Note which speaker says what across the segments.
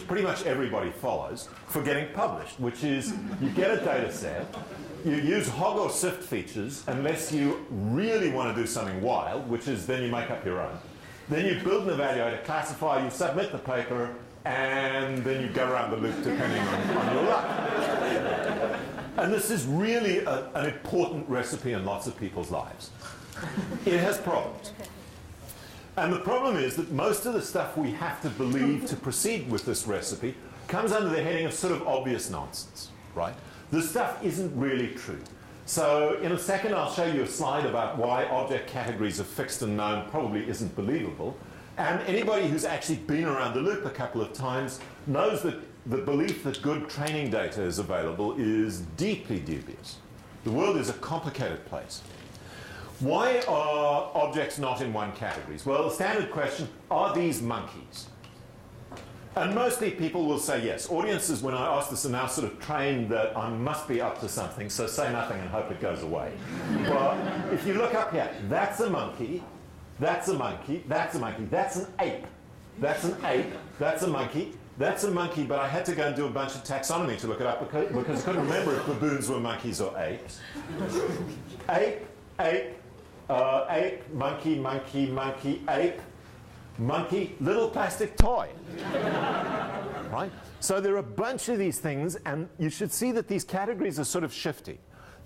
Speaker 1: which pretty much everybody follows, for getting published, which is you get a data set, you use hog or sift features unless you really want to do something wild, which is then you make up your own. Then you build an evaluator, classify, you submit the paper, and then you go around the loop depending on your luck. And this is really an important recipe in lots of people's lives. It has problems. And the problem is that most of the stuff we have to believe to proceed with this recipe comes under the heading of sort of obvious nonsense, right? This stuff isn't really true. So in a second I'll show you a slide about why object categories of fixed and known probably isn't believable. And anybody who's actually been around the loop a couple of times knows that the belief that good training data is available is deeply dubious. The world is a complicated place. Why are objects not in one category? Well, the standard question, are these monkeys? And mostly people will say yes. Audiences, when I ask this, are now sort of trained that I must be up to something, so say nothing and hope it goes away. But if you look up here, that's a monkey, that's a monkey, that's a monkey, that's an ape, that's an ape, that's a monkey, that's a monkey, but I had to go and do a bunch of taxonomy to look it up because I couldn't remember if baboons were monkeys or apes. Ape, ape, ape, monkey, monkey, monkey, ape, monkey, little plastic toy. Right? So there are a bunch of these things, and you should see that these categories are sort of shifty.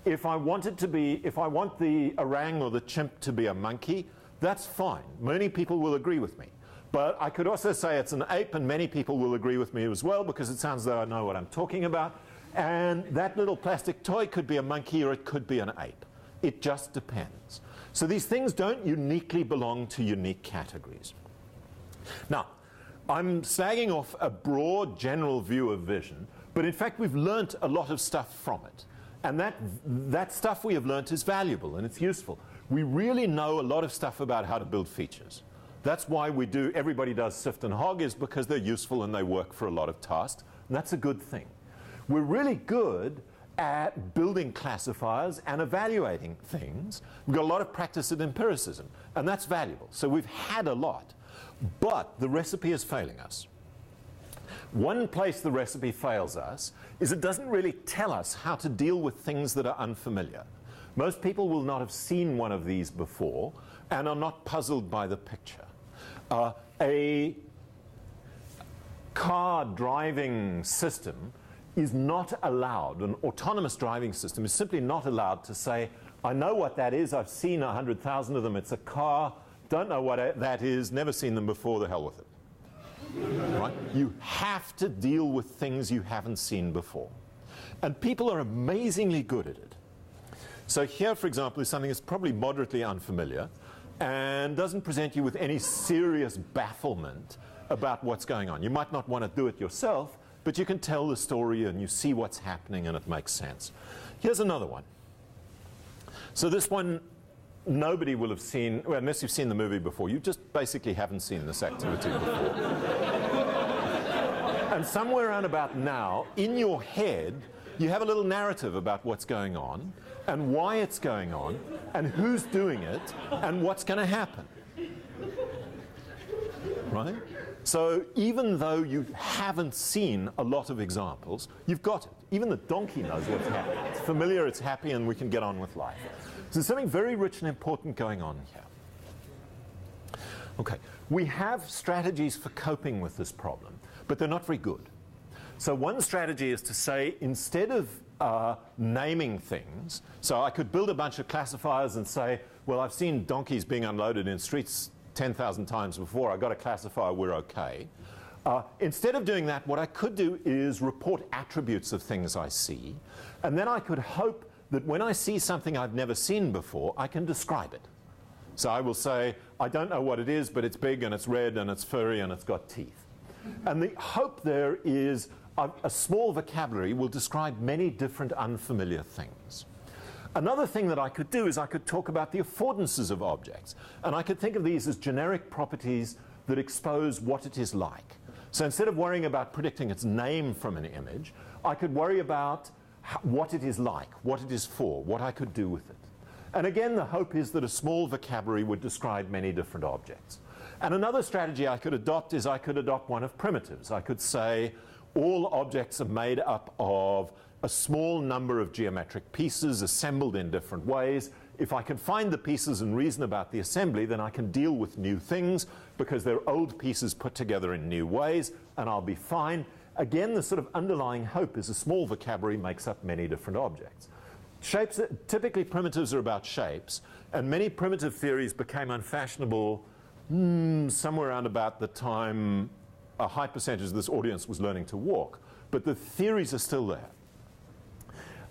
Speaker 1: If I want the orang or the chimp to be a monkey, that's fine. Many people will agree with me. But I could also say it's an ape, and many people will agree with me as well, because it sounds as though I know what I'm talking about. And that little plastic toy could be a monkey or it could be an ape. It just depends. So these things don't uniquely belong to unique categories. Now, I'm slagging off a broad general view of vision, but in fact we've learnt a lot of stuff from it. And that stuff we have learnt is valuable and it's useful. We really know a lot of stuff about how to build features. That's why everybody does sift and hog, is because they're useful and they work for a lot of tasks, and that's a good thing. We're really good at building classifiers and evaluating things. We've got a lot of practice at empiricism, and that's valuable. So we've had a lot, but the recipe is failing us. One place the recipe fails us is it doesn't really tell us how to deal with things that are unfamiliar. Most people will not have seen one of these before and are not puzzled by the picture. A car driving system is not allowed, an autonomous driving system is simply not allowed to say, I know what that is, I've seen 100,000 of them, it's a car, don't know what that is, never seen them before, the hell with it. Right? You have to deal with things you haven't seen before. And people are amazingly good at it. So here, for example, is something that's probably moderately unfamiliar and doesn't present you with any serious bafflement about what's going on. You might not want to do it yourself, but you can tell the story and you see what's happening and it makes sense. Here's another one. So this one, nobody will have seen, well, unless you've seen the movie before. You just basically haven't seen this activity before. And somewhere around about now, in your head, you have a little narrative about what's going on and why it's going on and who's doing it and what's going to happen. Right? So even though you haven't seen a lot of examples, you've got it. Even the donkey knows what's happening. It's familiar, it's happy, and we can get on with life. So there's something very rich and important going on here. Okay, we have strategies for coping with this problem, but they're not very good. So one strategy is to say, instead of naming things, so I could build a bunch of classifiers and say, well, I've seen donkeys being unloaded in streets 10,000 times before, I've got a classifier, we're okay. Instead of doing that, what I could do is report attributes of things I see, and then I could hope that when I see something I've never seen before, I can describe it. So I will say, I don't know what it is, but it's big and it's red and it's furry and it's got teeth. And the hope there is a small vocabulary will describe many different unfamiliar things. Another thing that I could do is I could talk about the affordances of objects. And I could think of these as generic properties that expose what it is like. So instead of worrying about predicting its name from an image, I could worry about what it is like, what it is for, what I could do with it. And again, the hope is that a small vocabulary would describe many different objects. And another strategy I could adopt is I could adopt one of primitives. I could say all objects are made up of a small number of geometric pieces assembled in different ways. If I can find the pieces and reason about the assembly, then I can deal with new things because they're old pieces put together in new ways, and I'll be fine. Again, the sort of underlying hope is a small vocabulary makes up many different objects. Shapes, typically primitives are about shapes, and many primitive theories became unfashionable somewhere around about the time a high percentage of this audience was learning to walk. But the theories are still there.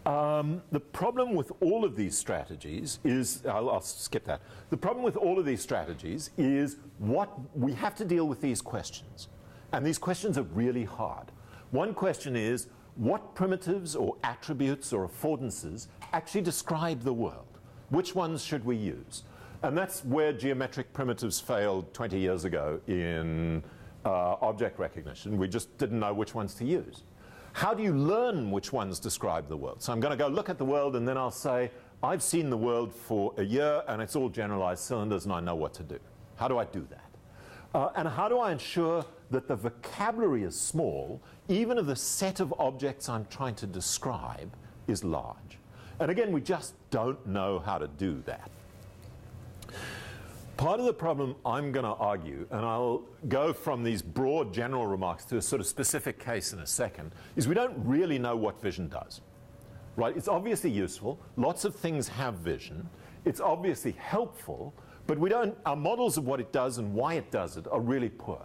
Speaker 1: The problem with all of these strategies is, I'll skip that. The problem with all of these strategies is what we have to deal with these questions. And these questions are really hard. One question is, what primitives or attributes or affordances actually describe the world? Which ones should we use? And that's where geometric primitives failed 20 years ago in object recognition. We just didn't know which ones to use. How do you learn which ones describe the world? So I'm going to go look at the world, and then I'll say, I've seen the world for a year, and it's all generalized cylinders, and I know what to do. How do I do that? And how do I ensure that the vocabulary is small, even if the set of objects I'm trying to describe is large? And again, we just don't know how to do that. Part of the problem I'm going to argue, and I'll go from these broad general remarks to a sort of specific case in a second, is we don't really know what vision does. Right? It's obviously useful. Lots of things have vision. It's obviously helpful, but we don't, our models of what it does and why it does it are really poor.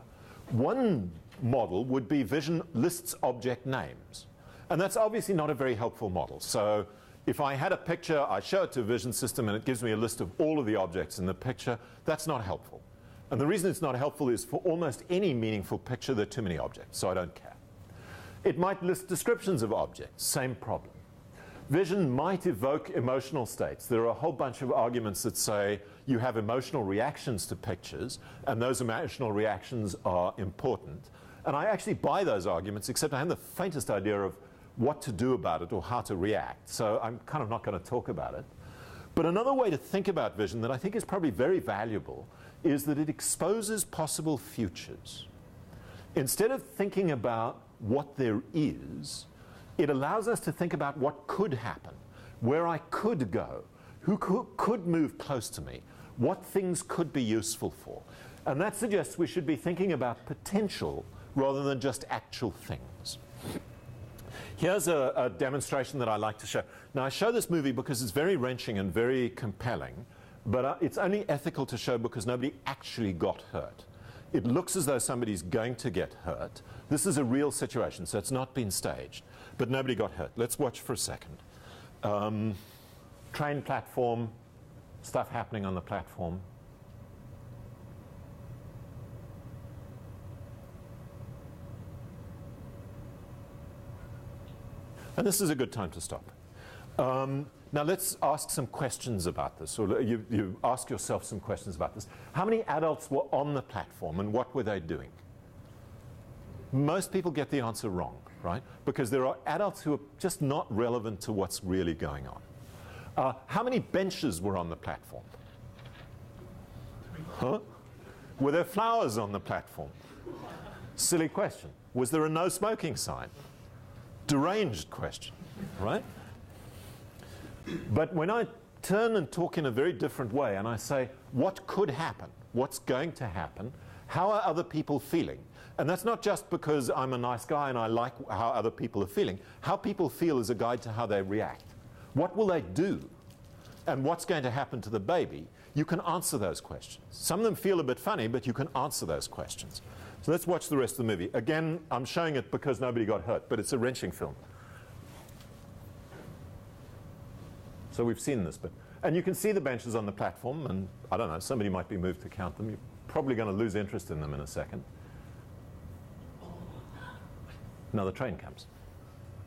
Speaker 1: One model would be vision lists object names. And that's obviously not a very helpful model. So if I had a picture, I show it to a vision system and it gives me a list of all of the objects in the picture, that's not helpful. And the reason it's not helpful is for almost any meaningful picture, there are too many objects, so I don't care. It might list descriptions of objects, same problem. Vision might evoke emotional states. There are a whole bunch of arguments that say you have emotional reactions to pictures, and those emotional reactions are important. And I actually buy those arguments, except I haven't the faintest idea of what to do about it or how to react. So I'm kind of not going to talk about it. But another way to think about vision that I think is probably very valuable is that it exposes possible futures. Instead of thinking about what there is, it allows us to think about what could happen, where I could go, who could move close to me, what things could be useful for. And that suggests we should be thinking about potential rather than just actual things. Here's a demonstration that I like to show. Now, I show this movie because it's very wrenching and very compelling, but it's only ethical to show because nobody actually got hurt. It looks as though somebody's going to get hurt. This is a real situation, so it's not been staged, but nobody got hurt. Let's watch for a second. Train platform, stuff happening on the platform. And this is a good time to stop. Now let's ask some questions about this, or you ask yourself some questions about this. How many adults were on the platform and what were they doing? Most people get the answer wrong, right? Because there are adults who are just not relevant to what's really going on. How many benches were on the platform? Huh? Were there flowers on the platform? Silly question. Was there a no smoking sign? Deranged question, right? But when I turn and talk in a very different way and I say, what could happen? What's going to happen? How are other people feeling? And that's not just because I'm a nice guy and I like how other people are feeling. How people feel is a guide to how they react. What will they do? And what's going to happen to the baby? You can answer those questions. Some of them feel a bit funny, but you can answer those questions. So let's watch the rest of the movie. Again, I'm showing it because nobody got hurt, but it's a wrenching film. So we've seen this bit. And you can see the benches on the platform, and I don't know, somebody might be moved to count them. You're probably going to lose interest in them in a second. Now the train comes.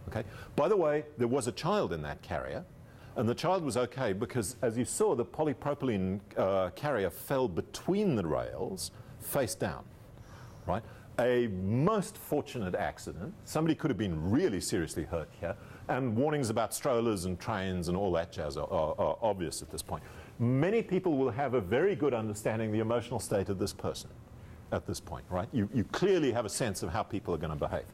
Speaker 1: Okay. By the way, there was a child in that carrier, and the child was okay because, as you saw, the polypropylene carrier fell between the rails, face down. Right? A most fortunate accident. Somebody could have been really seriously hurt here. And warnings about strollers and trains and all that jazz are obvious at this point. Many people will have a very good understanding of the emotional state of this person. at this point, right? You clearly have a sense of how people are going to behave.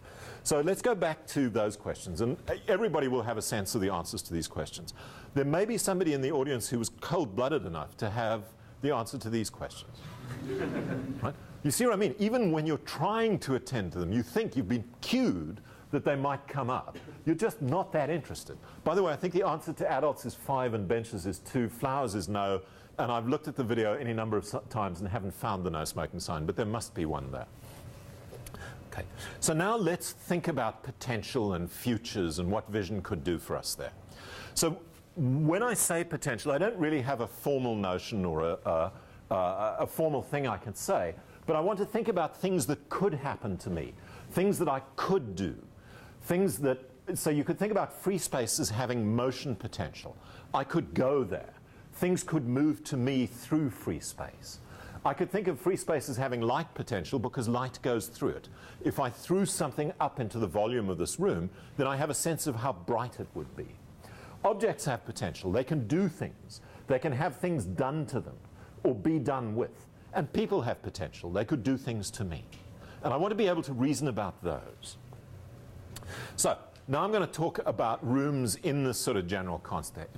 Speaker 1: So let's go back to those questions, and everybody will have a sense of the answers to these questions. There may be somebody in the audience who was cold-blooded enough to have the answer to these questions. Right? You see what I mean? Even when you're trying to attend to them, you think you've been cued that they might come up. You're just not that interested. By the way, I think the answer to adults is 5 and benches is 2, flowers is no, and I've looked at the video any number of times and haven't found the no smoking sign, but there must be one there. Okay, so now let's think about potential and futures and what vision could do for us there. So when I say potential, I don't really have a formal notion or a formal thing I can say, but I want to think about things that could happen to me, things that I could do, things that, so you could think about free space as having motion potential. I could go there. Things could move to me through free space. I could think of free space as having light potential because light goes through it. If I threw something up into the volume of this room, then I have a sense of how bright it would be. Objects have potential. They can do things. They can have things done to them or be done with. And people have potential. They could do things to me. And I want to be able to reason about those. So now I'm going to talk about rooms in this sort of general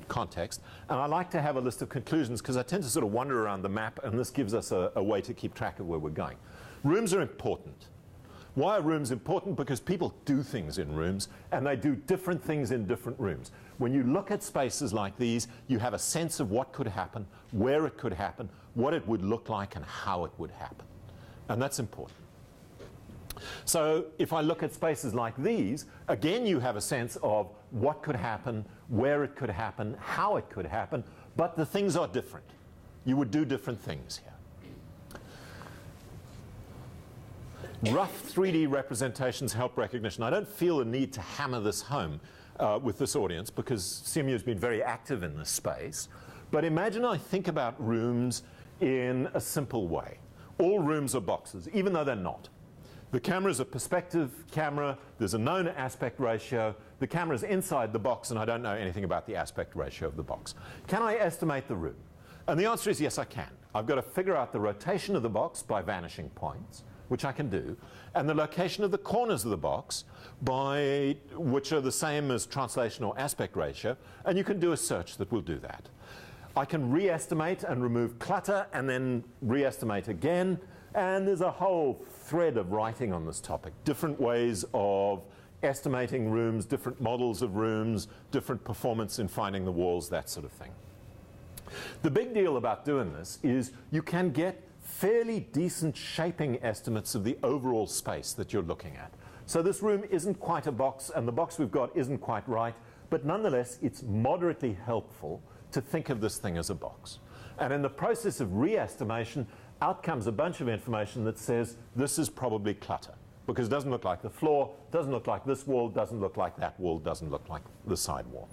Speaker 1: context. And I like to have a list of conclusions because I tend to sort of wander around the map, and this gives us a way to keep track of where we're going. Rooms are important. Why are rooms important? Because people do things in rooms, and they do different things in different rooms. When you look at spaces like these, you have a sense of what could happen, where it could happen, what it would look like, and how it would happen. And that's important. So if I look at spaces like these, again you have a sense of what could happen, where it could happen, how it could happen, but the things are different. You would do different things here. Rough 3D representations help recognition. I don't feel a need to hammer this home with this audience because CMU has been very active in this space. But imagine I think about rooms in a simple way. All rooms are boxes, even though they're not. The camera is a perspective camera. There's a known aspect ratio. The camera is inside the box, and I don't know anything about the aspect ratio of the box. Can I estimate the room? And the answer is yes, I can. I've got to figure out the rotation of the box by vanishing points, which I can do, and the location of the corners of the box, which are the same as translation or aspect ratio, and you can do a search that will do that. I can re-estimate and remove clutter, and then re-estimate again. And there's a whole thread of writing on this topic. Different ways of estimating rooms, different models of rooms, different performance in finding the walls, that sort of thing. The big deal about doing this is you can get fairly decent shaping estimates of the overall space that you're looking at. So this room isn't quite a box, and the box we've got isn't quite right, but nonetheless it's moderately helpful to think of this thing as a box. And in the process of re-estimation, out comes a bunch of information that says this is probably clutter because it doesn't look like the floor, doesn't look like this wall, doesn't look like that wall, doesn't look like the side wall.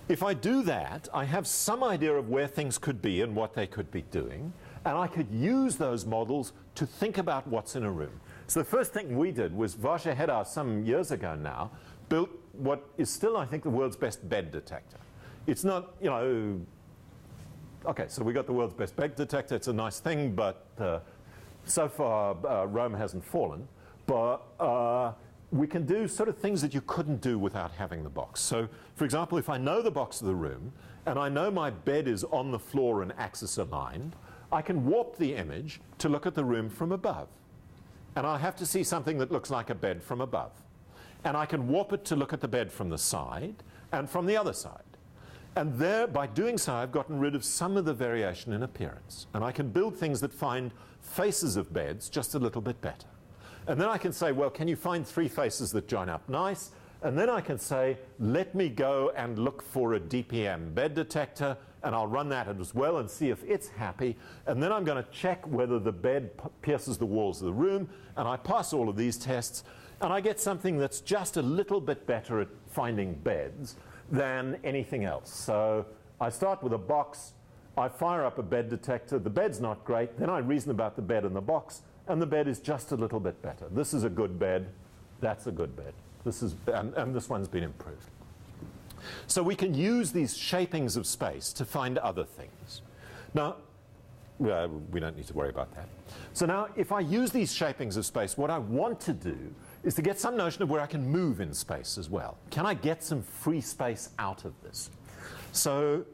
Speaker 1: If I do that, I have some idea of where things could be and what they could be doing, and I could use those models to think about what's in a room. So the first thing we did was Varsha Hedar, some years ago now, built what is still, I think, the world's best bed detector. It's not, you know, okay, so we got the world's best bed detector. It's a nice thing, but so far Rome hasn't fallen. But we can do sort of things that you couldn't do without having the box. So, for example, if I know the box of the room, and I know my bed is on the floor and axis aligned, I can warp the image to look at the room from above. And I have to see something that looks like a bed from above. And I can warp it to look at the bed from the side and from the other side. And there, by doing so, I've gotten rid of some of the variation in appearance. And I can build things that find faces of beds just a little bit better. And then I can say, well, can you find 3 faces that join up nice? And then I can say, let me go and look for a DPM bed detector, and I'll run that as well and see if it's happy. And then I'm going to check whether the bed pierces the walls of the room, and I pass all of these tests, and I get something that's just a little bit better at finding beds than anything else. So I start with a box, I fire up a bed detector, the bed's not great, then I reason about the bed and the box, and the bed is just a little bit better. This is a good bed, that's a good bed. This is, and this one's been improved. So we can use these shapings of space to find other things. Now, We don't need to worry about that. So now, if I use these shapings of space, what I want to do is to get some notion of where I can move in space as well. Can I get some free space out of this? So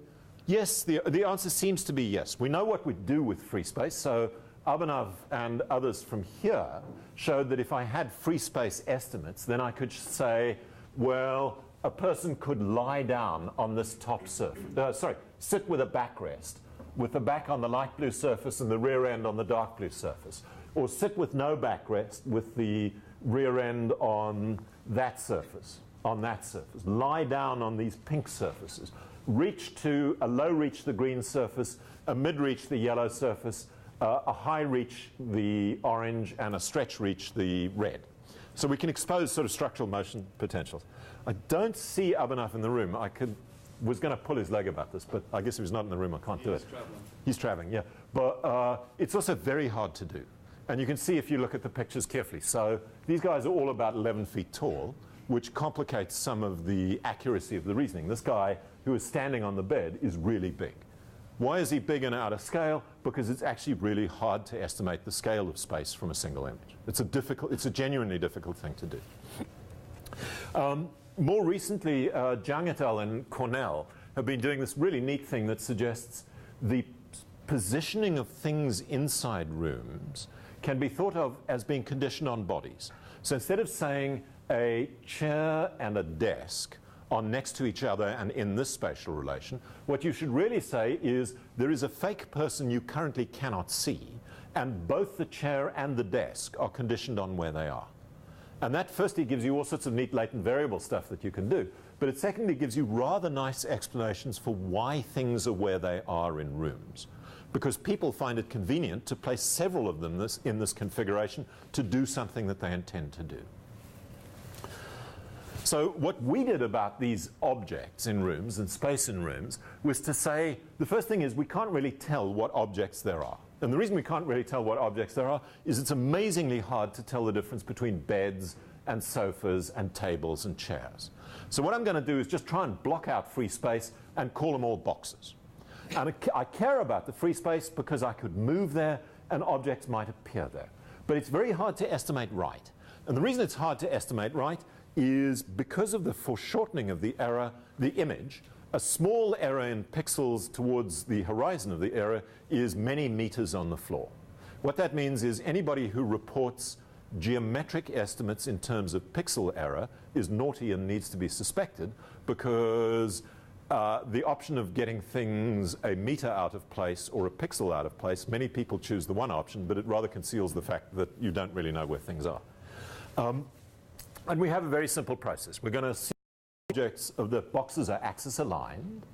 Speaker 1: yes, the answer seems to be yes. We know what we do with free space. So Abhinav and others from here showed that if I had free space estimates, then I could say, well, a person could lie down on this top surface. Sit with a backrest, with the back on the light blue surface and the rear end on the dark blue surface. Or sit with no backrest, with the rear end on that surface, Lie down on these pink surfaces. Reach to a low reach the green surface, a mid reach the yellow surface, a high reach the orange, and a stretch reach the red. So we can expose sort of structural motion potentials. I don't see Abhinav in the room. Was going to pull his leg about this, but I guess if he's not in the room, I can't do it. He's traveling, yeah. But it's also very hard to do. And you can see if you look at the pictures carefully. So these guys are all about 11 feet tall, which complicates some of the accuracy of the reasoning. This guy who is standing on the bed is really big. Why is he big and out of scale? Because it's actually really hard to estimate the scale of space from a single image. It's a genuinely difficult thing to do. More recently, Zhang et al. And Cornell have been doing this really neat thing that suggests the positioning of things inside rooms can be thought of as being conditioned on bodies. So instead of saying a chair and a desk are next to each other and in this spatial relation, what you should really say is there is a fake person you currently cannot see, and both the chair and the desk are conditioned on where they are. And that firstly gives you all sorts of neat latent variable stuff that you can do, but it secondly gives you rather nice explanations for why things are where they are in rooms. Because people find it convenient to place several of them in this configuration to do something that they intend to do. So what we did about these objects in rooms and space in rooms was to say, the first thing is we can't really tell what objects there are. And the reason we can't really tell what objects there are is it's amazingly hard to tell the difference between beds and sofas and tables and chairs. So what I'm going to do is just try and block out free space and call them all boxes. And I care about the free space because I could move there and objects might appear there. But it's very hard to estimate right. And the reason it's hard to estimate right is because of the foreshortening of the error, the image. A small error in pixels towards the horizon of the error is many meters on the floor. What that means is anybody who reports geometric estimates in terms of pixel error is naughty and needs to be suspected, because the option of getting things a meter out of place or a pixel out of place, many people choose the one option, but it rather conceals the fact that you don't really know where things are. And we have a very simple process. We're going to see objects of the boxes are axis aligned.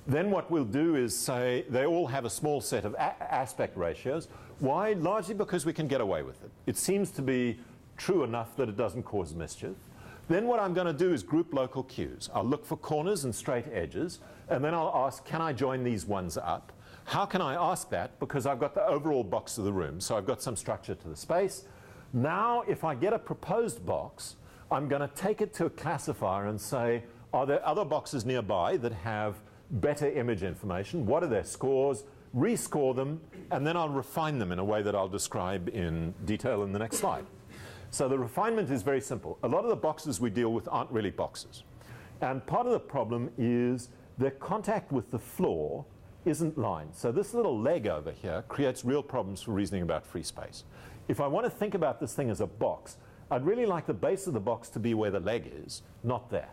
Speaker 1: Then what we'll do is say they all have a small set of aspect ratios. Why? Largely because we can get away with it. It seems to be true enough that it doesn't cause mischief. Then what I'm going to do is group local cues. I'll look for corners and straight edges, and then I'll ask, can I join these ones up? How can I ask that? Because I've got the overall box of the room, so I've got some structure to the space. Now, if I get a proposed box, I'm going to take it to a classifier and say, are there other boxes nearby that have better image information? What are their scores? Rescore them, and then I'll refine them in a way that I'll describe in detail in the next slide. So the refinement is very simple. A lot of the boxes we deal with aren't really boxes. And part of the problem is their contact with the floor isn't lined. So this little leg over here creates real problems for reasoning about free space. If I want to think about this thing as a box, I'd really like the base of the box to be where the leg is, not there.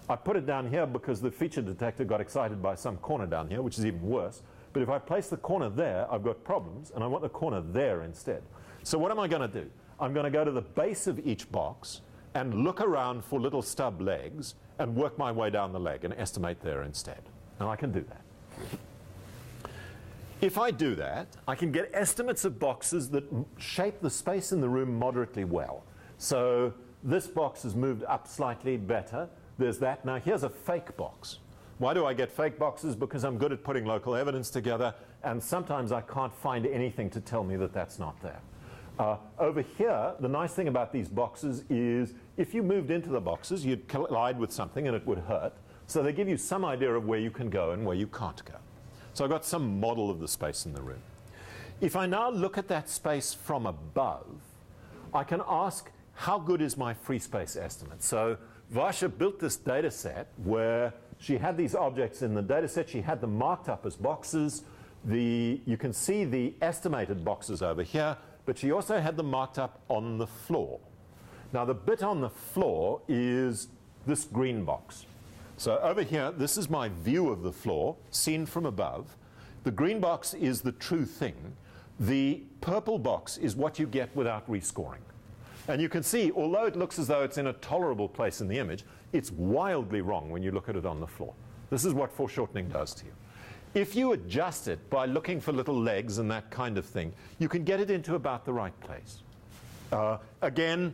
Speaker 1: I put it down here because the feature detector got excited by some corner down here, which is even worse. But if I place the corner there, I've got problems, and I want the corner there instead. So what am I going to do? I'm going to go to the base of each box and look around for little stub legs and work my way down the leg and estimate there instead. And I can do that. If I do that, I can get estimates of boxes that shape the space in the room moderately well. So this box has moved up slightly better. There's that. Now here's a fake box. Why do I get fake boxes? Because I'm good at putting local evidence together, and sometimes I can't find anything to tell me that that's not there. Over here, the nice thing about these boxes is if you moved into the boxes, you'd collide with something and it would hurt. So they give you some idea of where you can go and where you can't go. So I've got some model of the space in the room. If I now look at that space from above, I can ask, how good is my free space estimate? So Varsha built this data set where she had these objects in the data set. She had them marked up as boxes. You can see the estimated boxes over here, but she also had them marked up on the floor. Now the bit on the floor is this green box. So over here, this is my view of the floor, seen from above. The green box is the true thing. The purple box is what you get without rescoring. And you can see, although it looks as though it's in a tolerable place in the image, it's wildly wrong when you look at it on the floor. This is what foreshortening does to you. If you adjust it by looking for little legs and that kind of thing, you can get it into about the right place. Again,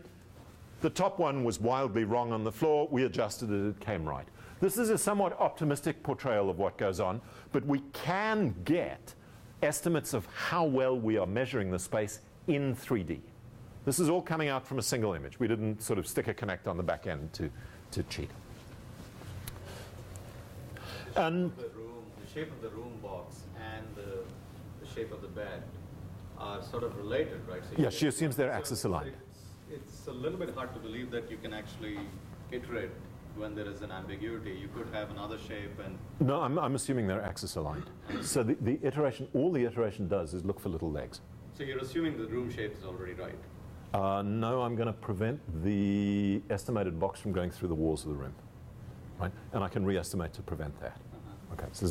Speaker 1: the top one was wildly wrong on the floor. We adjusted it, it came right. This is a somewhat optimistic portrayal of what goes on, but we can get estimates of how well we are measuring the space in 3D. This is all coming out from a single image. We didn't sort of stick a connect on the back end to cheat. And
Speaker 2: the shape of the room box and the shape of the bed are sort of related, right? So
Speaker 1: yeah, she assumes they're axis aligned.
Speaker 2: It's a little bit hard to believe that you can actually iterate when there is an ambiguity. You could have another shape and...
Speaker 1: No, I'm assuming they're axis aligned. So the iteration, all the iteration does is look for little legs.
Speaker 2: So you're assuming the room shape is already right?
Speaker 1: No, I'm going to prevent the estimated box from going through the walls of the room, right? And I can re-estimate to prevent that. Okay, so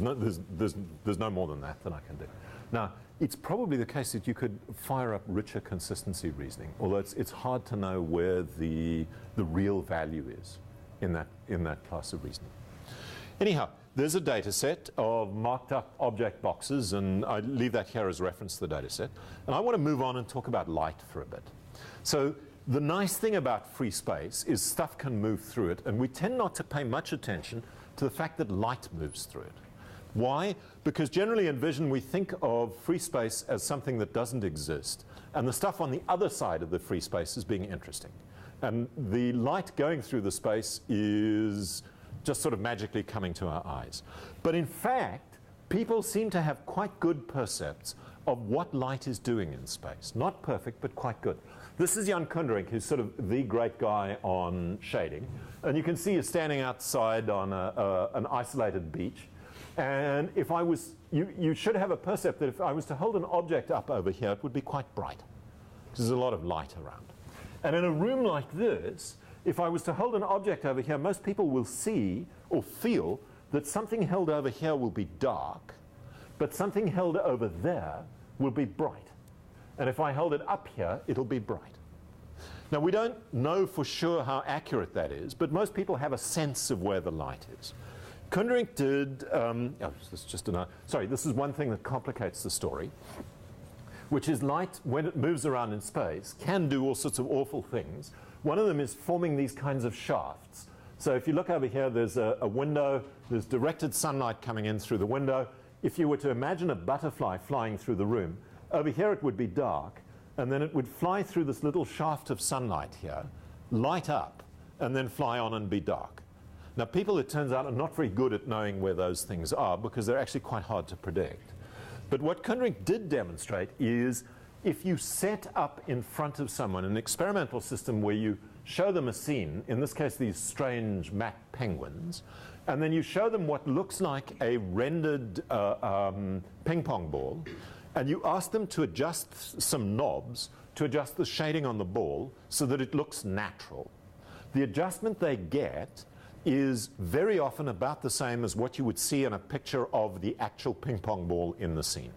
Speaker 1: there's no more than that I can do. Now, it's probably the case that you could fire up richer consistency reasoning, although it's hard to know where the real value is in that class of reasoning. Anyhow, there's a data set of marked up object boxes, and I leave that here as reference to the data set. And I want to move on and talk about light for a bit. So the nice thing about free space is stuff can move through it, and we tend not to pay much attention to the fact that light moves through it. Why? Because generally in vision we think of free space as something that doesn't exist, and the stuff on the other side of the free space is being interesting. And the light going through the space is just sort of magically coming to our eyes. But in fact, people seem to have quite good percepts of what light is doing in space. Not perfect, but quite good. This is Jan Kundering, who's sort of the great guy on shading. And you can see he's standing outside on an isolated beach. And if I was, you should have a percept that if I was to hold an object up over here, it would be quite bright, because there's a lot of light around. And in a room like this, if I was to hold an object over here, most people will see or feel that something held over here will be dark, but something held over there will be bright. And if I hold it up here, it'll be bright. Now, we don't know for sure how accurate that is, but most people have a sense of where the light is. Kundering did, this is one thing that complicates the story, which is light, when it moves around in space, can do all sorts of awful things. One of them is forming these kinds of shafts. So if you look over here, there's a window, there's directed sunlight coming in through the window. If you were to imagine a butterfly flying through the room, over here it would be dark, and then it would fly through this little shaft of sunlight here, light up, and then fly on and be dark. Now, people, it turns out, are not very good at knowing where those things are because they're actually quite hard to predict. But what Kundering did demonstrate is if you set up in front of someone an experimental system where you show them a scene, in this case these strange matte penguins, and then you show them what looks like a rendered ping pong ball, and you ask them to adjust some knobs to adjust the shading on the ball so that it looks natural. The adjustment they get is very often about the same as what you would see in a picture of the actual ping pong ball in the scene.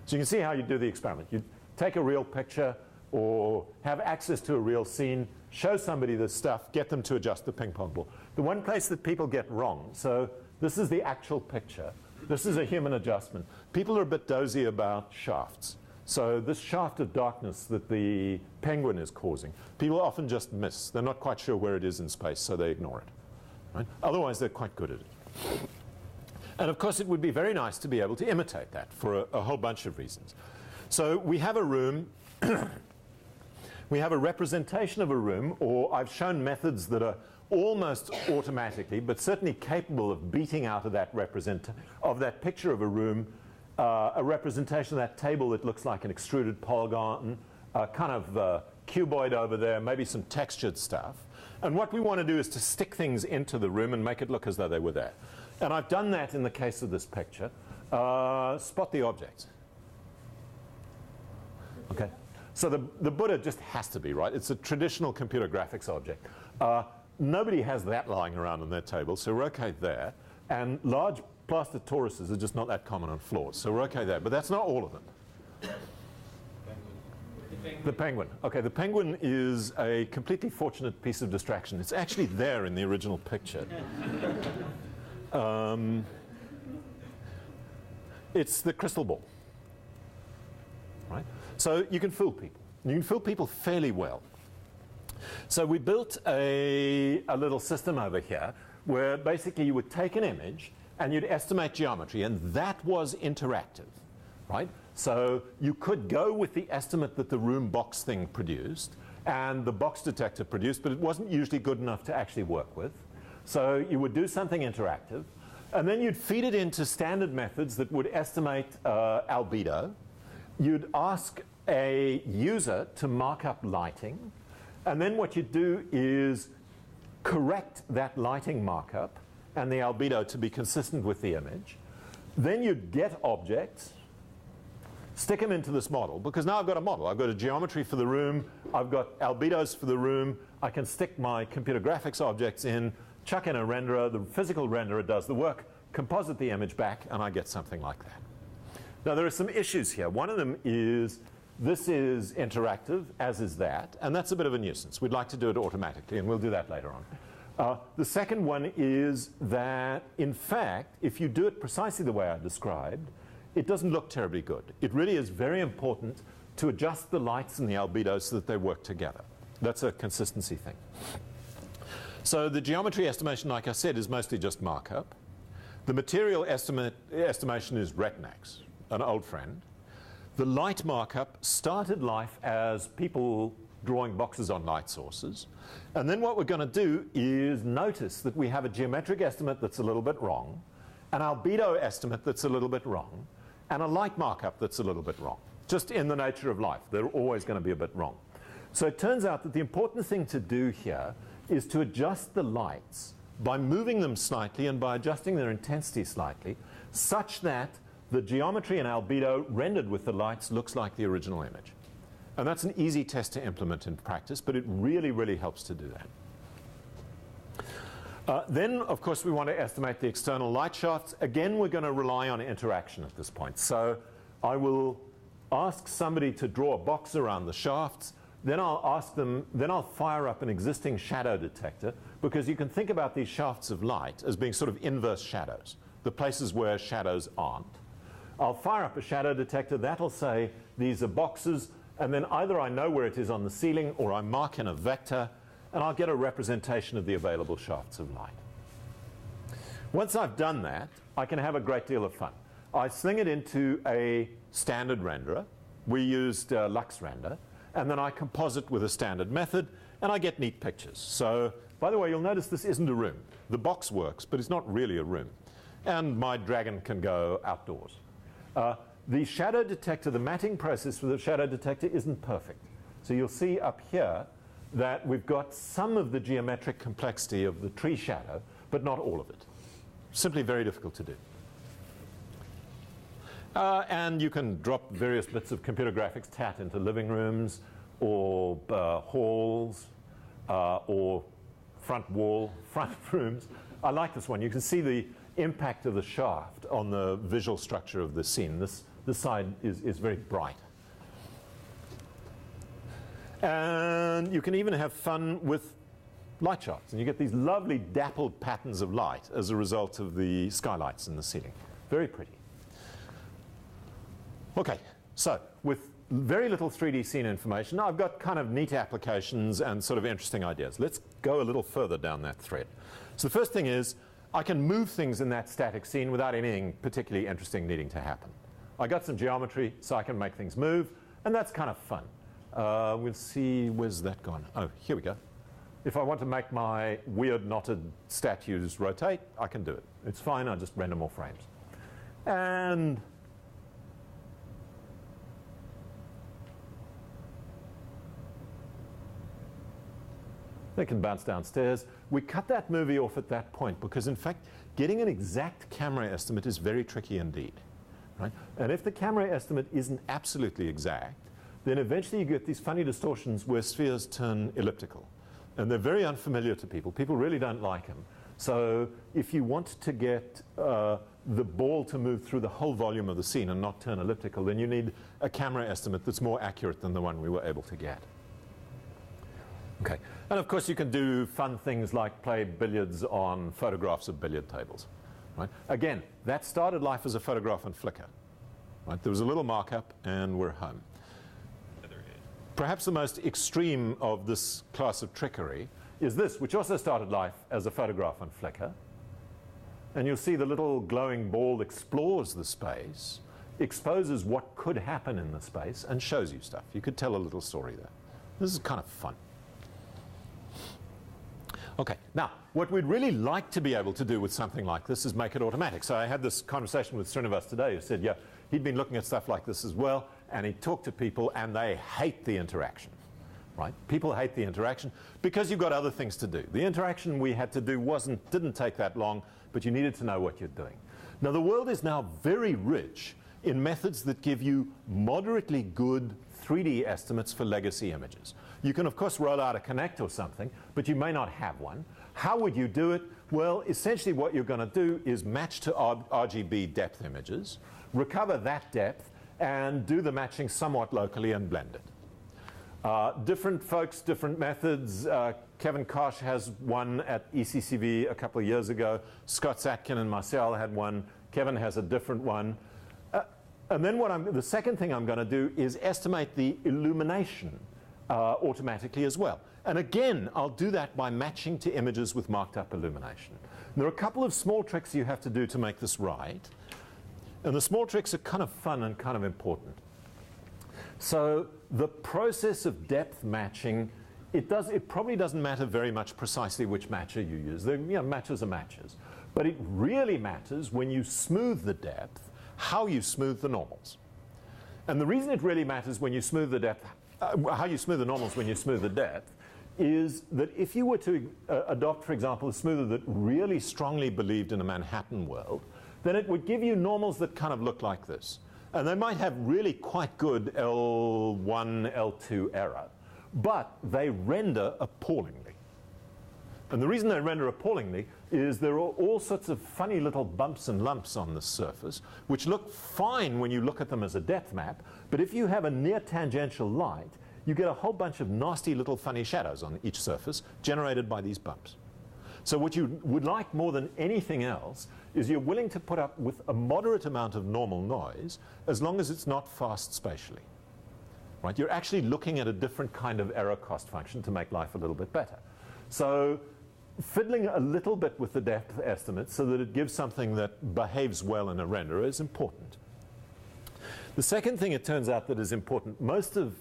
Speaker 1: So you can see how you do the experiment. You take a real picture or have access to a real scene, show somebody this stuff, get them to adjust the ping pong ball. The one place that people get wrong, so this is the actual picture. This is a human adjustment. People are a bit dozy about shafts. So this shaft of darkness that the penguin is causing, people often just miss. They're not quite sure where it is in space, so they ignore it. Right? Otherwise, they're quite good at it. And of course, it would be very nice to be able to imitate that for a whole bunch of reasons. So we have a room, we have a representation of a room, or I've shown methods that are almost automatically, but certainly capable of beating out of that picture of a room, a representation of that table that looks like an extruded polygon, kind of cuboid over there, maybe some textured stuff. And what we want to do is to stick things into the room and make it look as though they were there. And I've done that in the case of this picture. Spot the object. Okay. So the Buddha just has to be, right? It's a traditional computer graphics object. Nobody has that lying around on their table, so we're okay there. And large plaster toruses are just not that common on floors, so we're okay there. But that's not all of them. The penguin. Okay, the penguin is a completely fortunate piece of distraction. It's actually there in the original picture. It's the crystal ball. Right? So you can fool people. You can fool people fairly well. So we built a little system over here where basically you would take an image and you'd estimate geometry, and that was interactive. Right? So you could go with the estimate that the room box thing produced and the box detector produced, but it wasn't usually good enough to actually work with. So you would do something interactive, and then you'd feed it into standard methods that would estimate albedo. You'd ask a user to mark up lighting, and then what you'd do is correct that lighting markup and the albedo to be consistent with the image. Then you'd get objects, stick them into this model, because now I've got a model. I've got a geometry for the room. I've got albedos for the room. I can stick my computer graphics objects in, chuck in a renderer. The physical renderer does the work, composite the image back, and I get something like that. Now, there are some issues here. One of them is this is interactive, as is that, and that's a bit of a nuisance. We'd like to do it automatically, and we'll do that later on. The second one is that, in fact, if you do it precisely the way I described, it doesn't look terribly good. It really is very important to adjust the lights and the albedo so that they work together. That's a consistency thing. So the geometry estimation, like I said, is mostly just markup. The material estimation is Retinax, an old friend. The light markup started life as people drawing boxes on light sources. And then what we're going to do is notice that we have a geometric estimate that's a little bit wrong, an albedo estimate that's a little bit wrong, and a light markup that's a little bit wrong. Just in the nature of life, they're always going to be a bit wrong. So it turns out that the important thing to do here is to adjust the lights by moving them slightly and by adjusting their intensity slightly, such that the geometry and albedo rendered with the lights looks like the original image. And that's an easy test to implement in practice, but it really, really helps to do that. Then, of course, we want to estimate the external light shafts. Again, we're going to rely on interaction at this point. So I will ask somebody to draw a box around the shafts. Then I'll fire up an existing shadow detector, because you can think about these shafts of light as being sort of inverse shadows, the places where shadows aren't. I'll fire up a shadow detector. That'll say these are boxes, and then either I know where it is on the ceiling or I mark in a vector, and I'll get a representation of the available shafts of light. Once I've done that, I can have a great deal of fun. I sling it into a standard renderer. We used LuxRender, and then I composite with a standard method, and I get neat pictures. So, by the way, you'll notice this isn't a room. The box works, but it's not really a room. And my dragon can go outdoors. The shadow detector, the matting process for the shadow detector isn't perfect. So you'll see up here that we've got some of the geometric complexity of the tree shadow, but not all of it. Simply very difficult to do. And you can drop various bits of computer graphics TAT into living rooms or halls or front rooms. I like this one. You can see the impact of the shaft on the visual structure of the scene. This side is very bright. And you can even have fun with light shafts. And you get these lovely dappled patterns of light as a result of the skylights in the ceiling. Very pretty. Okay, so with very little 3D scene information, I've got kind of neat applications and sort of interesting ideas. Let's go a little further down that thread. So the first thing is, I can move things in that static scene without anything particularly interesting needing to happen. I got some geometry, so I can make things move, and that's kind of fun. We'll see, where's that gone? Oh, here we go. If I want to make my weird knotted statues rotate, I can do it. It's fine, I just render more frames. And They can bounce downstairs. We cut that movie off at that point because, in fact, getting an exact camera estimate is very tricky indeed. Right? And if the camera estimate isn't absolutely exact, then eventually you get these funny distortions where spheres turn elliptical. And they're very unfamiliar to people. People really don't like them. So if you want to get the ball to move through the whole volume of the scene and not turn elliptical, then you need a camera estimate that's more accurate than the one we were able to get. Okay. And of course you can do fun things like play billiards on photographs of billiard tables. Right? Again, that started life as a photograph on Flickr. Right? There was a little markup and we're home. Perhaps the most extreme of this class of trickery is this, which also started life as a photograph on Flickr. And you'll see the little glowing ball explores the space, exposes what could happen in the space, and shows you stuff. You could tell a little story there. This is kind of fun. Okay, now, what we'd really like to be able to do with something like this is make it automatic. So I had this conversation with Srinivas today who said, yeah, he'd been looking at stuff like this as well, and he talked to people, and they hate the interaction. Right? People hate the interaction because you've got other things to do. The interaction we had to do didn't take that long, but you needed to know what you're doing. Now, the world is now very rich in methods that give you moderately good 3D estimates for legacy images. You can, of course, roll out a Connect or something, but you may not have one. How would you do it? Well, essentially what you're going to do is match to RGB depth images, recover that depth, and do the matching somewhat locally and blend it. Different folks, different methods. Kevin Kosh has one at ECCV a couple of years ago. Scott Zatkin and Marcel had one. Kevin has a different one. And then the second thing I'm going to do is estimate the illumination automatically as well. And again, I'll do that by matching to images with marked up illumination. And there are a couple of small tricks you have to do to make this right. And the small tricks are kind of fun and kind of important. So the process of depth matching, it probably doesn't matter very much precisely which matcher you use. Matches are matches. But it really matters when you smooth the depth, how you smooth the normals. And the reason it really matters when you smooth the depth, how you smooth the normals when you smooth the depth, is that if you were to adopt, for example, a smoother that really strongly believed in a Manhattan world, then it would give you normals that kind of look like this. And they might have really quite good L1, L2 error, but they render appallingly. And the reason they render appallingly is there are all sorts of funny little bumps and lumps on the surface, which look fine when you look at them as a depth map, but if you have a near tangential light, you get a whole bunch of nasty little funny shadows on each surface generated by these bumps. So what you would like more than anything else is you're willing to put up with a moderate amount of normal noise as long as it's not fast spatially. Right? You're actually looking at a different kind of error cost function to make life a little bit better. So fiddling a little bit with the depth estimate so that it gives something that behaves well in a renderer is important. The second thing it turns out that is important, most of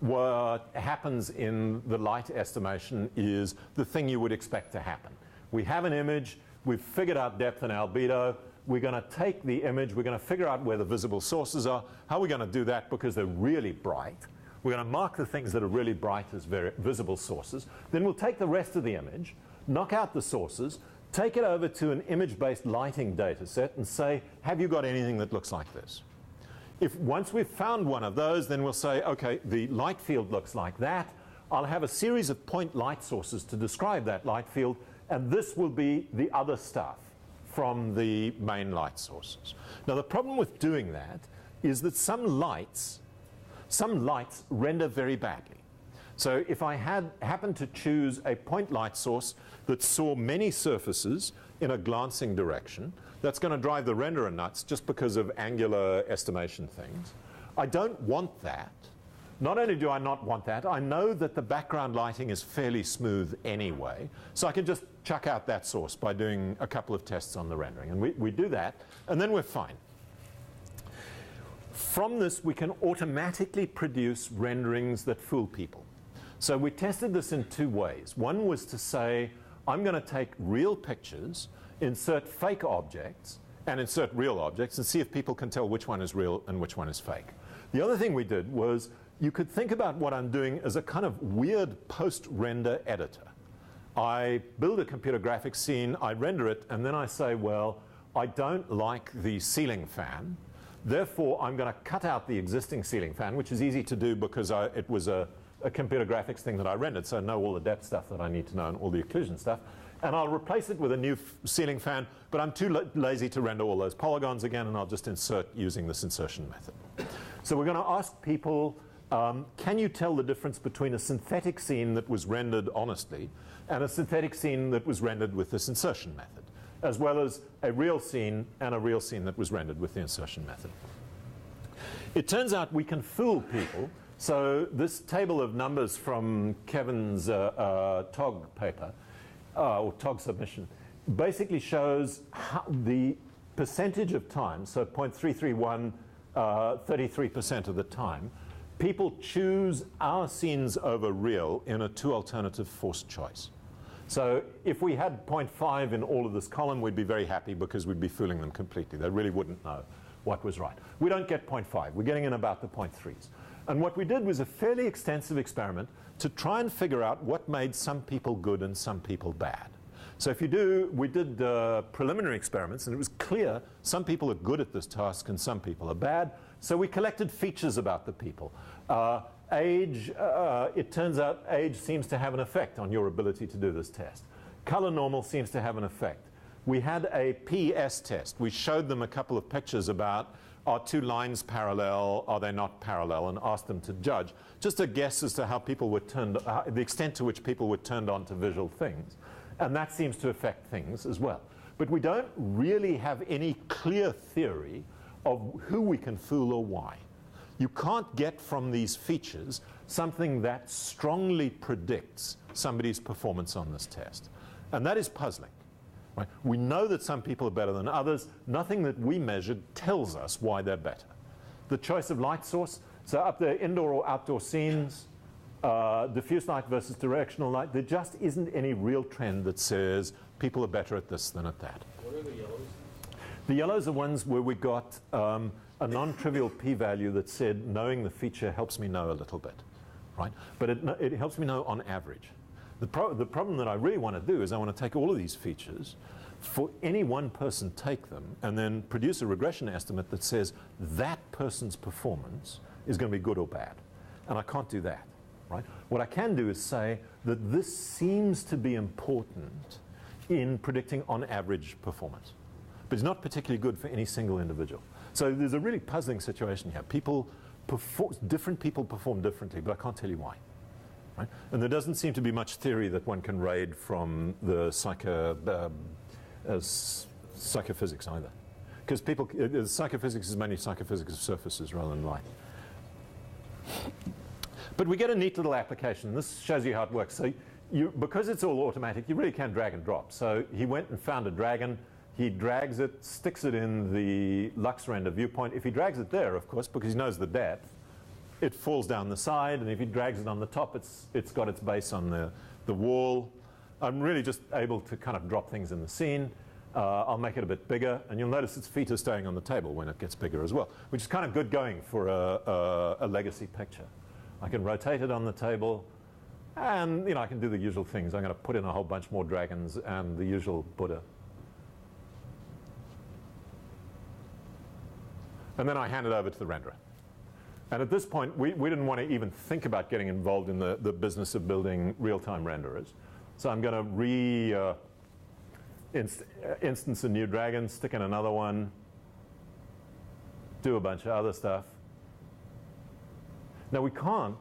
Speaker 1: what happens in the light estimation is the thing you would expect to happen. We have an image, we've figured out depth and albedo, we're going to take the image, we're going to figure out where the visible sources are. How are we going to do that? Because they're really bright. We're going to mark the things that are really bright as very visible sources. Then we'll take the rest of the image, knock out the sources, take it over to an image-based lighting data set and say, have you got anything that looks like this? If once we've found one of those, then we'll say, okay, the light field looks like that. I'll have a series of point light sources to describe that light field, and this will be the other stuff from the main light sources. Now, the problem with doing that is that some lights render very badly. So if I happened to choose a point light source that saw many surfaces in a glancing direction, that's going to drive the renderer nuts just because of angular estimation things. I don't want that. Not only do I not want that, I know that the background lighting is fairly smooth anyway, so I can just chuck out that source by doing a couple of tests on the rendering. And we do that, and then we're fine. From this, we can automatically produce renderings that fool people. So we tested this in two ways. One was to say, I'm going to take real pictures, insert fake objects, and insert real objects, and see if people can tell which one is real and which one is fake. The other thing we did was, you could think about what I'm doing as a kind of weird post-render editor. I build a computer graphics scene, I render it, and then I say, well, I don't like the ceiling fan. Therefore, I'm going to cut out the existing ceiling fan, which is easy to do because it was a computer graphics thing that I rendered, so I know all the depth stuff that I need to know and all the occlusion stuff. And I'll replace it with a new ceiling fan, but I'm too lazy to render all those polygons again, and I'll just insert using this insertion method. So we're going to ask people, can you tell the difference between a synthetic scene that was rendered honestly and a synthetic scene that was rendered with this insertion method, as well as a real scene and a real scene that was rendered with the insertion method? It turns out we can fool people. So this table of numbers from Kevin's TOG paper, or TOG submission, basically shows how the percentage of time, so 0.331, 33% of the time, people choose our scenes over real in a two alternative forced choice. So if we had 0.5 in all of this column, we'd be very happy because we'd be fooling them completely. They really wouldn't know what was right. We don't get 0.5. We're getting in about the 0.3s. And what we did was a fairly extensive experiment to try and figure out what made some people good and some people bad. So if you do, we did preliminary experiments, and it was clear some people are good at this task and some people are bad. So we collected features about the people. Age, it turns out age seems to have an effect on your ability to do this test. Color normal seems to have an effect. We had a PS test. We showed them a couple of pictures about, are two lines parallel, are they not parallel, and asked them to judge. Just a guess as to how people were turned, the extent to which people were turned on to visual things. And that seems to affect things as well. But we don't really have any clear theory of who we can fool or why. You can't get from these features something that strongly predicts somebody's performance on this test. And that is puzzling. Right? We know that some people are better than others. Nothing that we measured tells us why they're better. The choice of light source, so up there, indoor or outdoor scenes, diffuse light versus directional light, there just isn't any real trend that says people are better at this than at that.
Speaker 3: What are the yellows?
Speaker 1: The yellows are ones where we got a non-trivial p-value that said knowing the feature helps me know a little bit, right? But it helps me know on average. The problem that I really want to do is I want to take all of these features, for any one person take them, and then produce a regression estimate that says that person's performance is going to be good or bad. And I can't do that, right? What I can do is say that this seems to be important in predicting on average performance. But it's not particularly good for any single individual. So there's a really puzzling situation here. Different people perform differently, but I can't tell you why. Right? And there doesn't seem to be much theory that one can raid from the psychophysics either. Because psychophysics is mainly psychophysics of surfaces rather than light. But we get a neat little application. This shows you how it works. So because it's all automatic, you really can drag and drop. So he went and found a dragon. He drags it, sticks it in the Lux render viewpoint. If he drags it there, of course, because he knows the depth, it falls down the side, and if he drags it on the top, it's got its base on the wall. I'm really just able to kind of drop things in the scene. I'll make it a bit bigger, and you'll notice its feet are staying on the table when it gets bigger as well, which is kind of good going for a legacy picture. I can rotate it on the table, and I can do the usual things. I'm going to put in a whole bunch more dragons and the usual Buddha. And then I hand it over to the renderer. And at this point, we didn't want to even think about getting involved in the business of building real-time renderers. So I'm going to instance a new dragon, stick in another one, do a bunch of other stuff. Now, we can't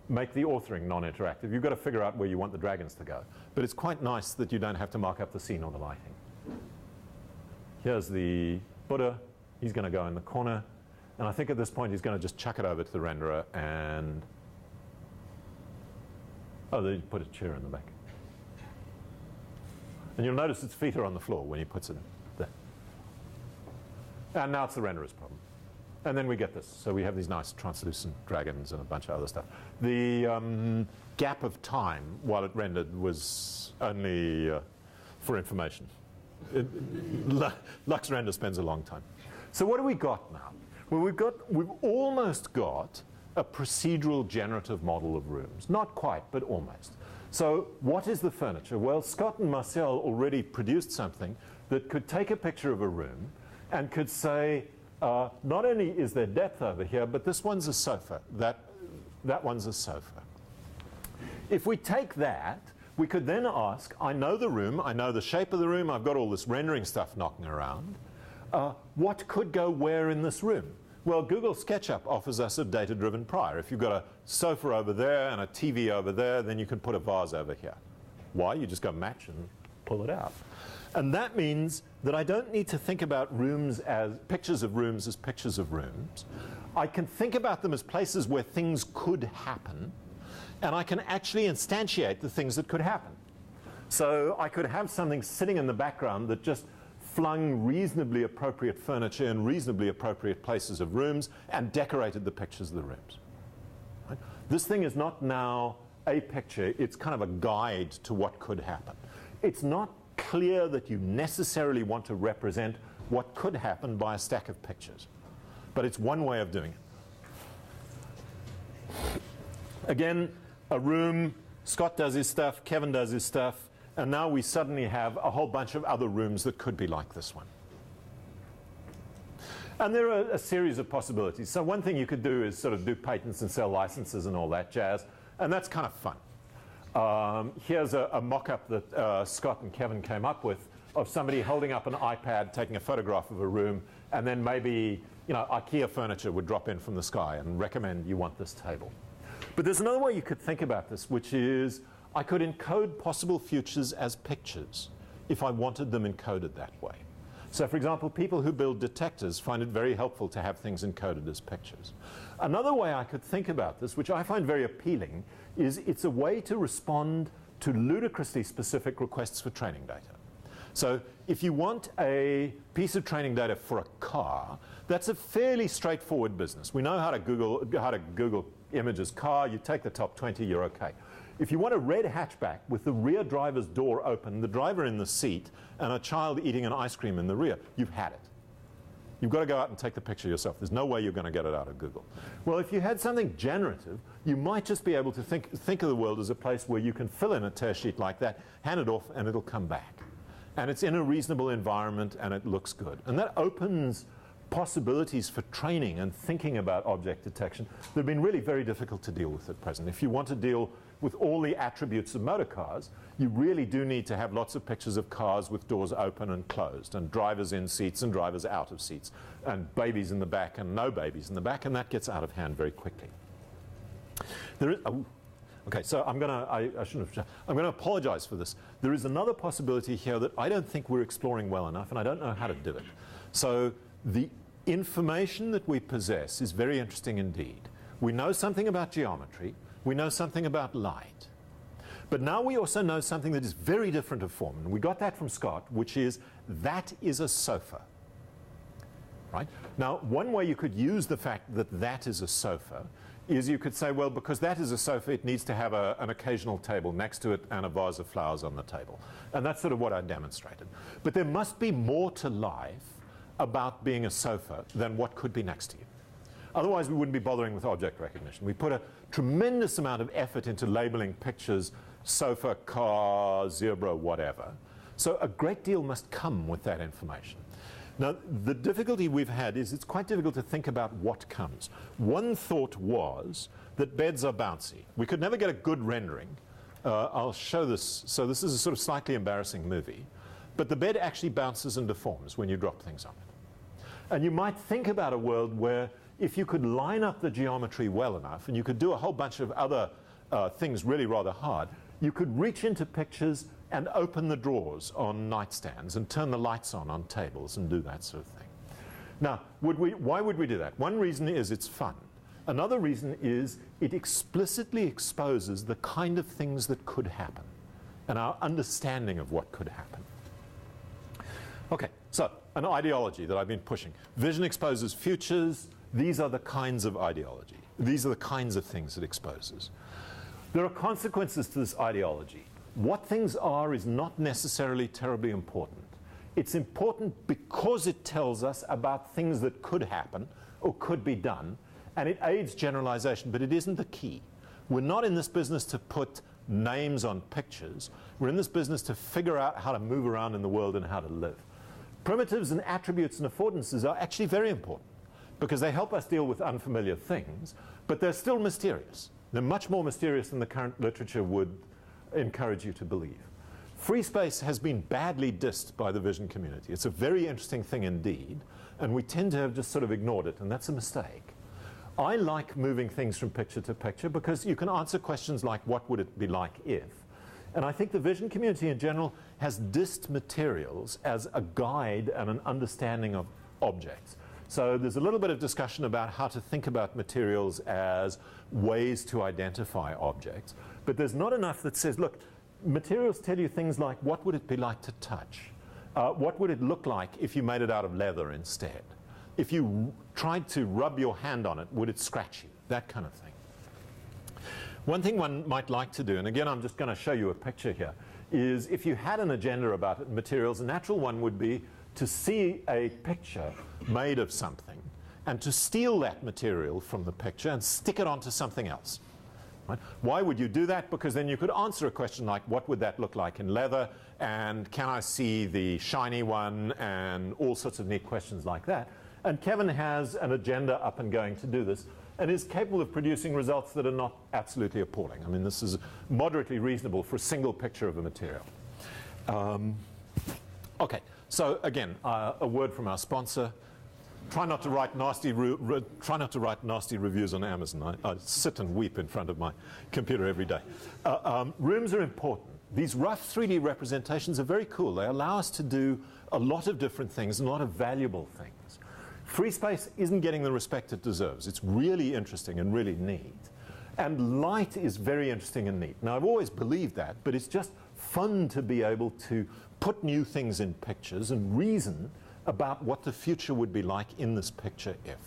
Speaker 1: make the authoring non-interactive. You've got to figure out where you want the dragons to go. But it's quite nice that you don't have to mark up the scene or the lighting. Here's the Buddha. He's going to go in the corner. And I think at this point he's going to just chuck it over to the renderer and... Oh, they put a chair in the back. And you'll notice its feet are on the floor when he puts it there. And now it's the renderer's problem. And then we get this. So we have these nice translucent dragons and a bunch of other stuff. The gap of time while it rendered was only for information. Lux render spends a long time. So what do we got now? Well, we've almost got a procedural generative model of rooms. Not quite, but almost. So what is the furniture? Well, Scott and Marcel already produced something that could take a picture of a room and could say, not only is there depth over here, but this one's a sofa, that one's a sofa. If we take that, we could then ask, I know the room, I know the shape of the room, I've got all this rendering stuff knocking around. What could go where in this room? Well, Google SketchUp offers us a data-driven prior. If you've got a sofa over there and a TV over there, then you can put a vase over here. Why? You just go match and pull it out. And that means that I don't need to think about rooms as pictures of rooms as pictures of rooms. I can think about them as places where things could happen, and I can actually instantiate the things that could happen. So I could have something sitting in the background that just flung reasonably appropriate furniture in reasonably appropriate places of rooms and decorated the pictures of the rooms. Right? This thing is not now a picture, it's kind of a guide to what could happen. It's not clear that you necessarily want to represent what could happen by a stack of pictures, but it's one way of doing it. Again, a room, Scott does his stuff, Kevin does his stuff, and now we suddenly have a whole bunch of other rooms that could be like this one. And there are a series of possibilities. So one thing you could do is sort of do patents and sell licenses and all that jazz, and that's kind of fun. Here's a mock-up that Scott and Kevin came up with of somebody holding up an iPad, taking a photograph of a room, and then maybe, you know, IKEA furniture would drop in from the sky and recommend you want this table. But there's another way you could think about this, which is I could encode possible futures as pictures if I wanted them encoded that way. So for example, people who build detectors find it very helpful to have things encoded as pictures. Another way I could think about this, which I find very appealing, is it's a way to respond to ludicrously specific requests for training data. So if you want a piece of training data for a car, that's a fairly straightforward business. We know how to Google images car, you take the top 20, you're okay. If you want a red hatchback with the rear driver's door open, the driver in the seat, and a child eating an ice cream in the rear, you've had it. You've got to go out and take the picture yourself. There's no way you're going to get it out of Google. Well, if you had something generative, you might just be able to think of the world as a place where you can fill in a tear sheet like that, hand it off, and it'll come back. And it's in a reasonable environment, and it looks good. And that opens possibilities for training and thinking about object detection that have been really very difficult to deal with at present. If you want to deal with all the attributes of motor cars, you really do need to have lots of pictures of cars with doors open and closed, and drivers in seats and drivers out of seats, and babies in the back and no babies in the back, and that gets out of hand very quickly. There is, okay, so I'm going to apologize for this. There is another possibility here that I don't think we're exploring well enough, and I don't know how to do it. So the information that we possess is very interesting indeed. We know something about geometry. We know something about light. But now we also know something that is very different of form. And we got that from Scott, which is that is a sofa. Right? Now, one way you could use the fact that that is a sofa is you could say, well, because that is a sofa, it needs to have an occasional table next to it and a vase of flowers on the table. And that's sort of what I demonstrated. But there must be more to life about being a sofa than what could be next to you. Otherwise, we wouldn't be bothering with object recognition. We put a tremendous amount of effort into labeling pictures, sofa, car, zebra, whatever. So a great deal must come with that information. Now, the difficulty we've had is it's quite difficult to think about what comes. One thought was that beds are bouncy. We could never get a good rendering. I'll show this. So this is a sort of slightly embarrassing movie. But the bed actually bounces and deforms when you drop things on it. And you might think about a world where if you could line up the geometry well enough, and you could do a whole bunch of other things really rather hard, you could reach into pictures and open the drawers on nightstands and turn the lights on tables and do that sort of thing. Now, why would we do that? One reason is it's fun. Another reason is it explicitly exposes the kind of things that could happen and our understanding of what could happen. Okay, so an ideology that I've been pushing. Vision exposes futures. These are the kinds of ideology. These are the kinds of things it exposes. There are consequences to this ideology. What things are is not necessarily terribly important. It's important because it tells us about things that could happen or could be done, and it aids generalization, but it isn't the key. We're not in this business to put names on pictures. We're in this business to figure out how to move around in the world and how to live. Primitives and attributes and affordances are actually very important because they help us deal with unfamiliar things, but they're still mysterious. They're much more mysterious than the current literature would encourage you to believe. Free space has been badly dissed by the vision community. It's a very interesting thing indeed, and we tend to have just sort of ignored it, and that's a mistake. I like moving things from picture to picture because you can answer questions like, what would it be like if? And I think the vision community in general has dissed materials as a guide and an understanding of objects. So there's a little bit of discussion about how to think about materials as ways to identify objects, but there's not enough that says, look, materials tell you things like, what would it be like to touch? What would it look like if you made it out of leather instead? If you tried to rub your hand on it, would it scratch you? That kind of thing. One thing one might like to do, and again I'm just going to show you a picture here, is if you had an agenda about materials, a natural one would be to see a picture made of something and to steal that material from the picture and stick it onto something else. Right? Why would you do that? Because then you could answer a question like, what would that look like in leather? And can I see the shiny one? And all sorts of neat questions like that. And Kevin has an agenda up and going to do this and is capable of producing results that are not absolutely appalling. I mean, this is moderately reasonable for a single picture of a material. Okay, so again, a word from our sponsor. Try not to write nasty reviews on Amazon. I sit and weep in front of my computer every day. Rooms are important. These rough 3D representations are very cool. They allow us to do a lot of different things and a lot of valuable things. Free space isn't getting the respect it deserves. It's really interesting and really neat. And light is very interesting and neat. Now, I've always believed that, but it's just fun to be able to put new things in pictures and reason about what the future would be like in this picture if.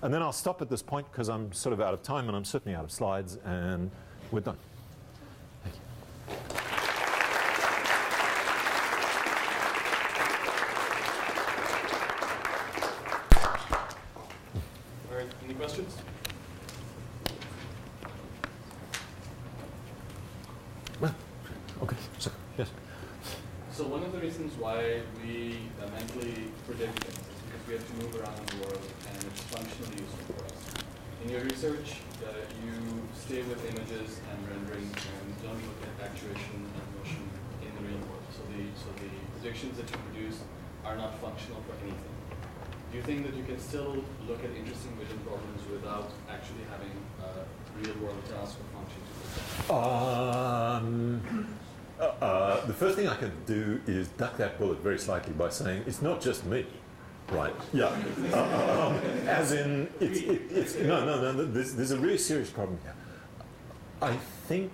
Speaker 1: And then I'll stop at this point because I'm sort of out of time and I'm certainly out of slides, and we're done. Thank you.
Speaker 3: All right, any questions?
Speaker 1: Well, okay, so, yes.
Speaker 3: So one of the reasons why we mentally predict things is because we have to move around the world and it's functionally useful for us. In your research, you stay with images and rendering and don't look at actuation and motion in the real world. So the predictions that you produce are not functional for anything. Do you think that you can still look at interesting vision problems without actually having a real world task or function to perform?
Speaker 1: The first thing I can do is duck that bullet very slightly by saying it's not just me, right? Yeah. As in, it's no. There's a really serious problem here. I think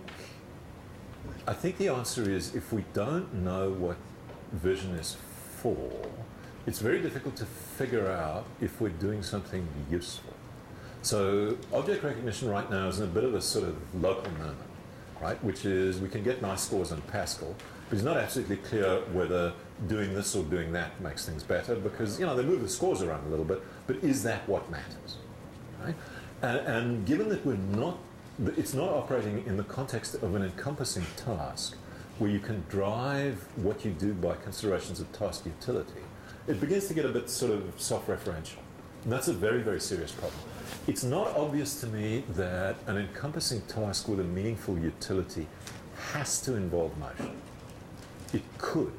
Speaker 1: the answer is if we don't know what vision is for, it's very difficult to figure out if we're doing something useful. So object recognition right now is in a bit of a sort of local moment. Right, which is we can get nice scores on Pascal, but it's not absolutely clear whether doing this or doing that makes things better because, they move the scores around a little bit, but is that what matters? Right? And given that it's not operating in the context of an encompassing task where you can drive what you do by considerations of task utility, it begins to get a bit sort of self-referential. And that's a very, very serious problem. It's not obvious to me that an encompassing task with a meaningful utility has to involve motion. It could.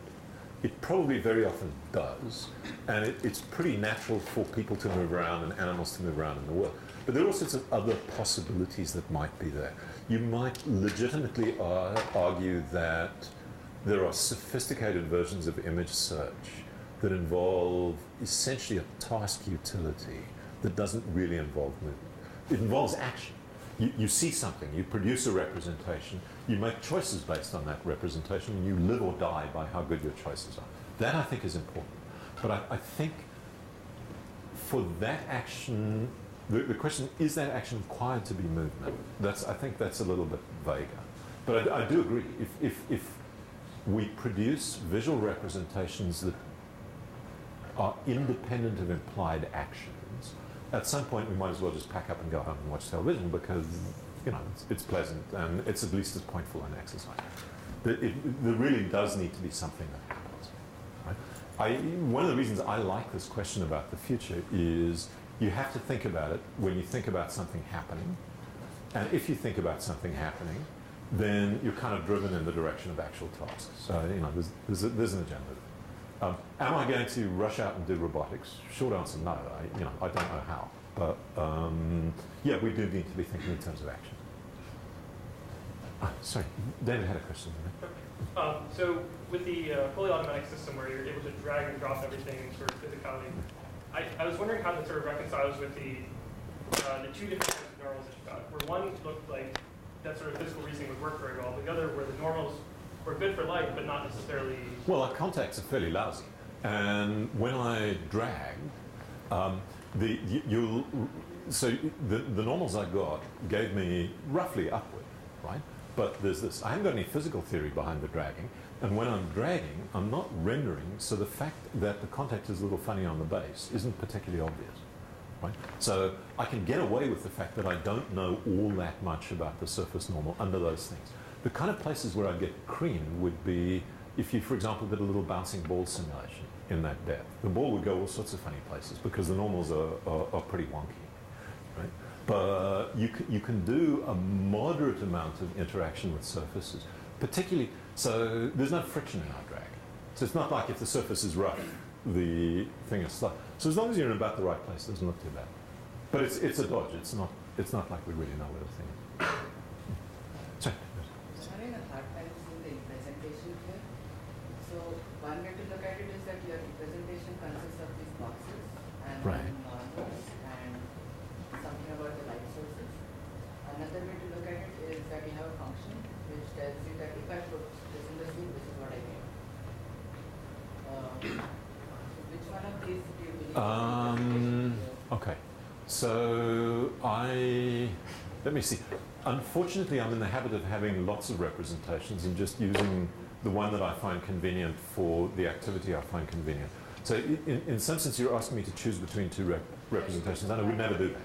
Speaker 1: It probably very often does. And it's pretty natural for people to move around and animals to move around in the world. But there are all sorts of other possibilities that might be there. You might legitimately argue that there are sophisticated versions of image search that involve essentially a task utility that doesn't really involve movement. It involves action. You see something, you produce a representation, you make choices based on that representation, and you live or die by how good your choices are. That, I think, is important. But I think for that action, the question, is that action required to be movement? I think that's a little bit vaguer. But I do agree. If we produce visual representations that are independent of implied actions, at some point we might as well just pack up and go home and watch television because it's pleasant, and it's at least as pointful an exercise. There really does need to be something that happens. Right? One of the reasons I like this question about the future is you have to think about it when you think about something happening. And if you think about something happening, then you're kind of driven in the direction of actual tasks. So, there's an agenda. Am I going to rush out and do robotics? Short answer, no. I don't know how. But, yeah, we do need to be thinking in terms of action. Sorry, David had a question.
Speaker 4: So with the fully automatic system where you're able to drag and drop everything sort of physicality, I was wondering how that sort of reconciles with the two different types of normals that you got, where one looked like that sort of physical reasoning would work very well, but the other where the normals were good for light, but not necessarily...
Speaker 1: Well, our contacts are fairly lousy. And when I dragged, the normals I got gave me roughly upward, right? But there's this. I haven't got any physical theory behind the dragging. And when I'm dragging, I'm not rendering, so the fact that the contact is a little funny on the base isn't particularly obvious. Right? So I can get away with the fact that I don't know all that much about the surface normal under those things. The kind of places where I get creamed would be if you, for example, did a little bouncing ball simulation in that depth. The ball would go all sorts of funny places because the normals are pretty wonky. Right? But you can do a moderate amount of interaction with surfaces, particularly, so there's no friction in our drag. So it's not like if the surface is rough, the thing is stuck. So as long as you're in about the right place, it doesn't look too bad. But it's a dodge. It's not like we really know where the thing is. Sorry.
Speaker 5: I'm having a hard time seeing the representation here. So one way to look at it is that your representation consists of these boxes and normals and something about the light sources. Another way to look at it is that you have a function which tells you that if I put this in the scene, this is what I get. Which one of these do you believe?
Speaker 1: Okay. So let me see. Unfortunately, I'm in the habit of having lots of representations and just using the one that I find convenient for the activity I find convenient. So in some sense, you're asking me to choose between two representations, and I would never do that.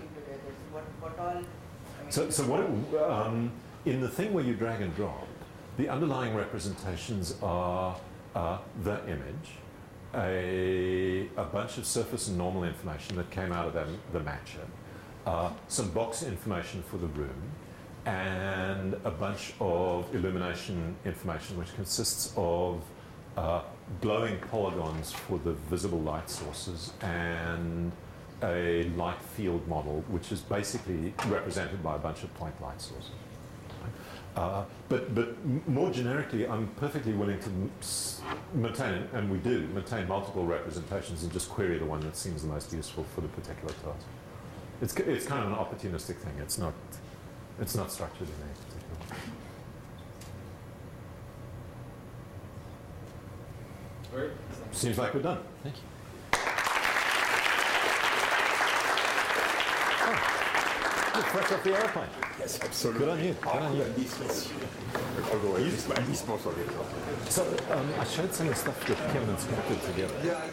Speaker 1: In the thing where you drag and drop, the underlying representations are the image, a bunch of surface and normal information that came out of the matcher, some box information for the room, and a bunch of illumination information which consists of glowing polygons for the visible light sources and a light field model which is basically represented by a bunch of point light sources. But more generically, I'm perfectly willing to maintain, and we do, maintain multiple representations and just query the one that seems the most useful for the particular task. It's kind of an opportunistic thing. It's not structured in any particular way.
Speaker 3: Great.
Speaker 1: Seems like we're done. Thank you. You're fresh off the airplane.
Speaker 6: Yes, absolutely.
Speaker 1: Good on you. Good on you. So I showed some of the stuff that Kim and Scott did together.
Speaker 6: Yeah.